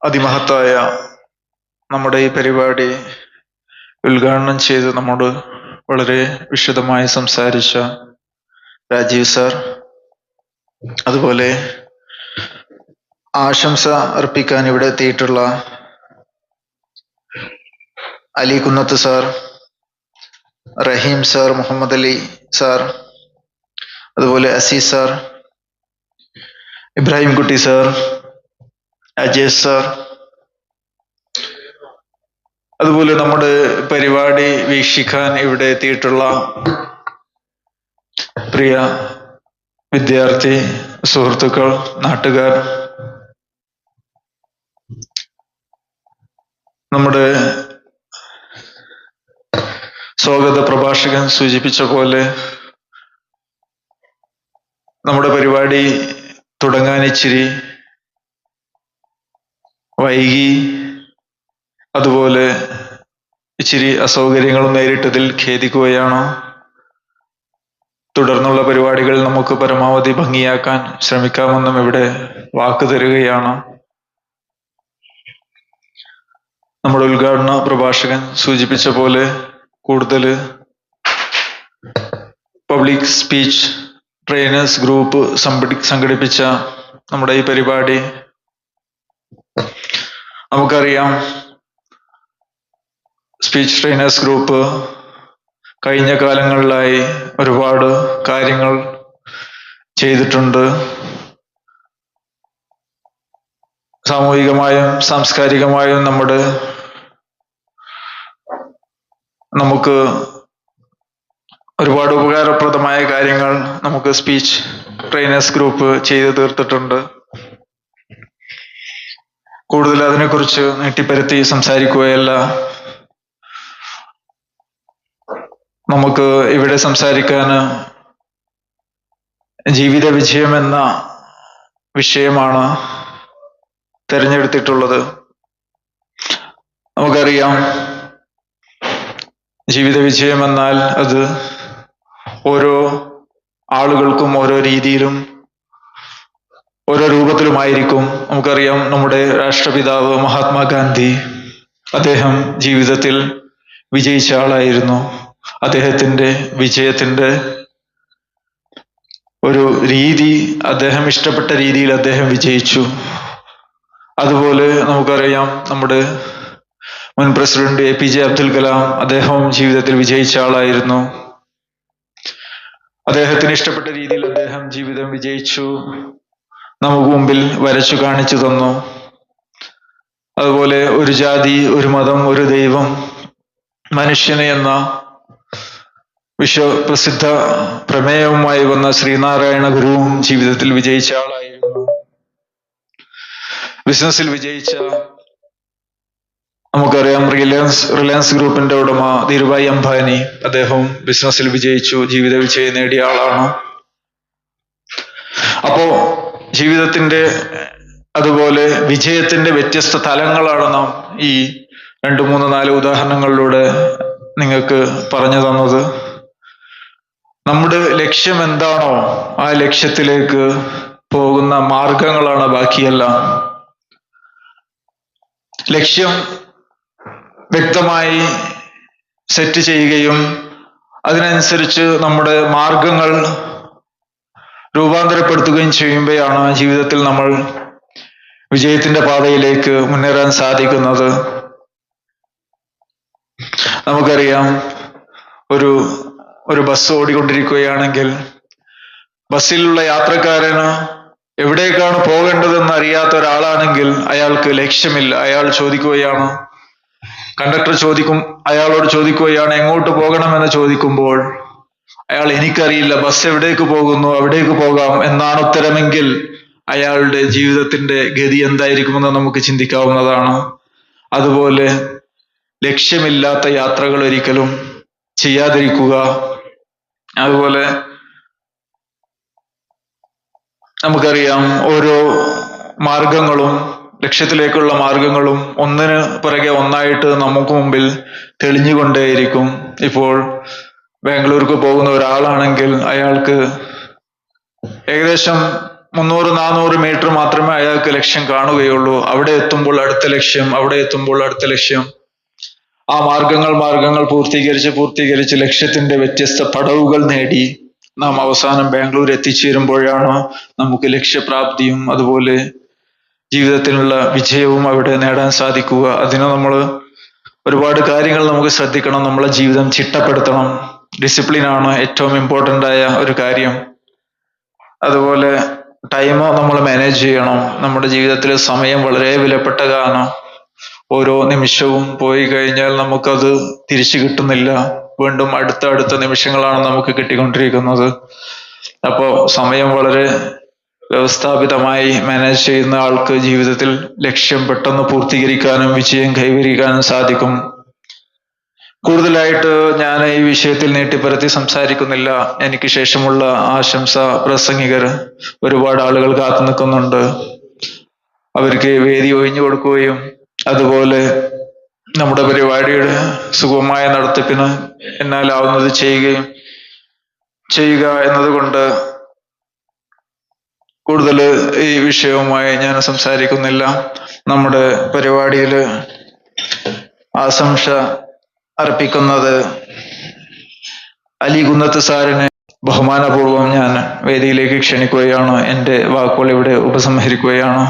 അതിമഹത്തായ നമ്മുടെ ഈ പരിപാടി ഉദ്ഘാടനം ചെയ്ത് നമ്മോട് വളരെ വിശദമായി സംസാരിച്ച രാജീവ് സാർ, അതുപോലെ ആശംസ അർപ്പിക്കാൻ ഇവിടെ എത്തിയിട്ടുള്ള അലി കുന്നത്ത് സാർ, റഹീം സാർ, മുഹമ്മദ് അലി സാർ, അതുപോലെ Azeez sir, Ibrahim Kutty sir, Ajesh sir, അതുപോലെ നമ്മുടെ പരിപാടി വീക്ഷിക്കാൻ ഇവിടെ എത്തിയിട്ടുള്ള പ്രിയ വിദ്യാർത്ഥി സുഹൃത്തുക്കൾ, നാട്ടുകാർ, നമ്മുടെ സ്വാഗത പ്രഭാഷകൻ സൂചിപ്പിച്ച പോലെ നമ്മുടെ പരിപാടി തുടങ്ങാൻ ഇച്ചിരി വൈകി, അതുപോലെ ഇച്ചിരി അസൗകര്യങ്ങളും നേരിട്ടതിൽ ഖേദിക്കുകയാണ്. തുടർന്നുള്ള പരിപാടികൾ നമുക്ക് പരമാവധി ഭംഗിയാക്കാൻ ശ്രമിക്കാമെന്നും ഇവിടെ വാക്ക് തരികയാണ്. നമ്മുടെ ഉദ്ഘാടന പ്രഭാഷകൻ സൂചിപ്പിച്ച പോലെ കൂടുതൽ പബ്ലിക് സ്പീച്ച് ട്രെയിനേഴ്സ് ഗ്രൂപ്പ് സംഘടിപ്പിച്ച നമ്മുടെ ഈ പരിപാടി നമുക്കറിയാം. സ്പീച്ച് ട്രെയിനേഴ്സ് ഗ്രൂപ്പ് കഴിഞ്ഞ കാലങ്ങളിലായി ഒരുപാട് കാര്യങ്ങൾ ചെയ്തിട്ടുണ്ട്. സാമൂഹികമായും സാംസ്കാരികമായും നമുക്ക് ഒരുപാട് ഉപകാരപ്രദമായ കാര്യങ്ങൾ നമുക്ക് സ്പീച്ച് ട്രെയിനേഴ്സ് ഗ്രൂപ്പ് ചെയ്തു തീർത്തിട്ടുണ്ട്. കൂടുതൽ അതിനെക്കുറിച്ച് നീട്ടിപ്പരത്തി സംസാരിക്കുകയല്ല, നമുക്ക് ഇവിടെ സംസാരിക്കാൻ ജീവിത വിജയം എന്ന വിഷയമാണ് തിരഞ്ഞെടുത്തിട്ടുള്ളത്. നമുക്കറിയാം, ജീവിത വിജയം എന്നാൽ അത് ഓരോ ആളുകൾക്കും ഓരോ രീതിയിലും ഓരോ രൂപത്തിലുമായിരിക്കും. നമുക്കറിയാം, നമ്മുടെ രാഷ്ട്രപിതാവ് മഹാത്മാഗാന്ധി, അദ്ദേഹം ജീവിതത്തിൽ വിജയിച്ച ആളായിരുന്നു. അദ്ദേഹത്തിന്റെ വിജയത്തിന്റെ ഒരു രീതി, അദ്ദേഹം ഇഷ്ടപ്പെട്ട രീതിയിൽ അദ്ദേഹം വിജയിച്ചു. അതുപോലെ നമുക്കറിയാം, നമ്മുടെ മുൻ പ്രസിഡന്റ് APJ അബ്ദുൽ കലാം, അദ്ദേഹവും ജീവിതത്തിൽ വിജയിച്ച ആളായിരുന്നു. അദ്ദേഹത്തിന് ഇഷ്ടപ്പെട്ട രീതിയിൽ അദ്ദേഹം ജീവിതം വിജയിച്ചു, നമുക്ക് മുമ്പിൽ വരച്ചു കാണിച്ചു തന്നു. അതുപോലെ ഒരു ജാതി, ഒരു മതം, ഒരു ദൈവം, മനുഷ്യന് എന്ന വിശ്വപ്രസിദ്ധ പ്രമേയവുമായി വന്ന ശ്രീനാരായണ ഗുരുവും ജീവിതത്തിൽ വിജയിച്ച ആളായിരുന്നു. ബിസിനസ്സിൽ വിജയിച്ച, നമുക്കറിയാം, റിലയൻസ് ഗ്രൂപ്പിന്റെ ഉടമ ധീരുഭായ് അംബാനി, അദ്ദേഹവും ബിസിനസ്സിൽ വിജയിച്ചു, ജീവിത വിജയം നേടിയ ആളാണ്. അപ്പോ ജീവിതത്തിന്റെ അതുപോലെ വിജയത്തിന്റെ വ്യത്യസ്ത തലങ്ങളാണ് നാം ഈ 2, 3, 4 ഉദാഹരണങ്ങളിലൂടെ നിങ്ങൾക്ക് പറഞ്ഞു തന്നത്. നമ്മുടെ ലക്ഷ്യം എന്താണോ ആ ലക്ഷ്യത്തിലേക്ക് പോകുന്ന മാർഗങ്ങളാണ് ബാക്കിയെല്ലാം. ലക്ഷ്യം വ്യക്തമായി സെറ്റ് ചെയ്യുകയും അതിനനുസരിച്ച് നമ്മുടെ മാർഗങ്ങൾ രൂപാന്തരപ്പെടുത്തുകയും ചെയ്യുമ്പോഴാണ് ജീവിതത്തിൽ നമ്മൾ വിജയത്തിന്റെ പാതയിലേക്ക് മുന്നേറാൻ സാധിക്കുന്നത്. നമുക്കറിയാം, ഒരു ബസ് ഓടിക്കൊണ്ടിരിക്കുകയാണെങ്കിൽ ബസ്സിലുള്ള യാത്രക്കാരന് എവിടേക്കാണ് പോകേണ്ടതെന്ന് അറിയാത്ത ഒരാളാണെങ്കിൽ അയാൾക്ക് ലക്ഷ്യമില്ല. അയാൾ ചോദിക്കുകയാണ്, കണ്ടക്ടർ അയാളോട് ചോദിക്കുകയാണ് എങ്ങോട്ട് പോകണമെന്ന് ചോദിക്കുമ്പോൾ അയാൾ എനിക്കറിയില്ല, ബസ് എവിടേക്ക് പോകുന്നു അവിടേക്ക് പോകാം എന്നാണ് ഉത്തരമെങ്കിൽ അയാളുടെ ജീവിതത്തിന്റെ ഗതി എന്തായിരിക്കുമെന്ന് നമുക്ക് ചിന്തിക്കാവുന്നതാണ്. അതുപോലെ ലക്ഷ്യമില്ലാത്ത യാത്രകൾ ഒരിക്കലും ചെയ്യാതിരിക്കുക. അതുപോലെ നമുക്കറിയാം, ഓരോ മാർഗങ്ങളും, ലക്ഷ്യത്തിലേക്കുള്ള മാർഗങ്ങളും ഒന്നിന് പിറകെ ഒന്നായിട്ട് നമുക്ക് മുമ്പിൽ തെളിഞ്ഞുകൊണ്ടേയിരിക്കും. ഇപ്പോൾ ബാംഗ്ലൂർക്ക് പോകുന്ന ഒരാളാണെങ്കിൽ അയാൾക്ക് ഏകദേശം 300-400 മീറ്റർ മാത്രമേ അയാൾക്ക് ലക്ഷ്യം കാണുകയുള്ളൂ. അവിടെ എത്തുമ്പോൾ അടുത്ത ലക്ഷ്യം, അവിടെ എത്തുമ്പോൾ അടുത്ത ലക്ഷ്യം. ആ മാർഗങ്ങൾ പൂർത്തീകരിച്ച് ലക്ഷ്യത്തിന്റെ വ്യത്യസ്ത പടവുകൾ നേടി നാം അവസാനം ബാംഗ്ലൂർ എത്തിച്ചേരുമ്പോഴാണ് നമുക്ക് ലക്ഷ്യപ്രാപ്തിയും അതുപോലെ ജീവിതത്തിലുള്ള വിജയവും അവിടെ നേടാൻ സാധിക്കുക. അതിന് നമ്മൾ ഒരുപാട് കാര്യങ്ങൾ നമുക്ക് ശ്രദ്ധിക്കണം. നമ്മളെ ജീവിതം ചിട്ടപ്പെടുത്തണം. ഡിസിപ്ലിനാണ് ഏറ്റവും ഇമ്പോർട്ടൻ്റ് ആയ ഒരു കാര്യം. അതുപോലെ ടൈം നമ്മൾ മാനേജ് ചെയ്യണം. നമ്മുടെ ജീവിതത്തിൽ സമയം വളരെ വിലപ്പെട്ടതാണ്. ഓരോ നിമിഷവും പോയി കഴിഞ്ഞാൽ നമുക്കത് തിരിച്ചു കിട്ടുന്നില്ല. വീണ്ടും അടുത്ത നിമിഷങ്ങളാണ് നമുക്ക് കിട്ടിക്കൊണ്ടിരിക്കുന്നത്. അപ്പോൾ സമയം വളരെ വ്യവസ്ഥാപിതമായി മാനേജ് ചെയ്യുന്ന ആൾക്ക് ജീവിതത്തിൽ ലക്ഷ്യം പെട്ടെന്ന് പൂർത്തീകരിക്കാനും വിജയം കൈവരിക്കാനും സാധിക്കും. കൂടുതലായിട്ട് ഞാൻ ഈ വിഷയത്തിൽ നീട്ടിപ്പരത്തി സംസാരിക്കുന്നില്ല. എനിക്ക് ശേഷമുള്ള ആശംസ പ്രസംഗികർ ഒരുപാട് ആളുകൾ കാത്തു നിൽക്കുന്നുണ്ട്. അവർക്ക് വേദി ഒഴിഞ്ഞു കൊടുക്കുകയും അതുപോലെ നമ്മുടെ പരിപാടിയുടെ സുഗമമായ നടത്തിപ്പിന് എന്നാലാവുന്നത് ചെയ്യുക എന്നതുകൊണ്ട് കൂടുതൽ ഈ വിഷയവുമായി ഞാൻ സംസാരിക്കുന്നില്ല. നമ്മുടെ പരിപാടിയിൽ ആശംസ അർപ്പിക്കുന്നത് അലി കുന്നത്ത് സാറിനെ ബഹുമാനപൂർവം ഞാൻ വേദിയിലേക്ക് ക്ഷണിക്കുകയാണ്. എൻ്റെ വാക്കുകൾ ഇവിടെ ഉപസംഹരിക്കുകയാണ്.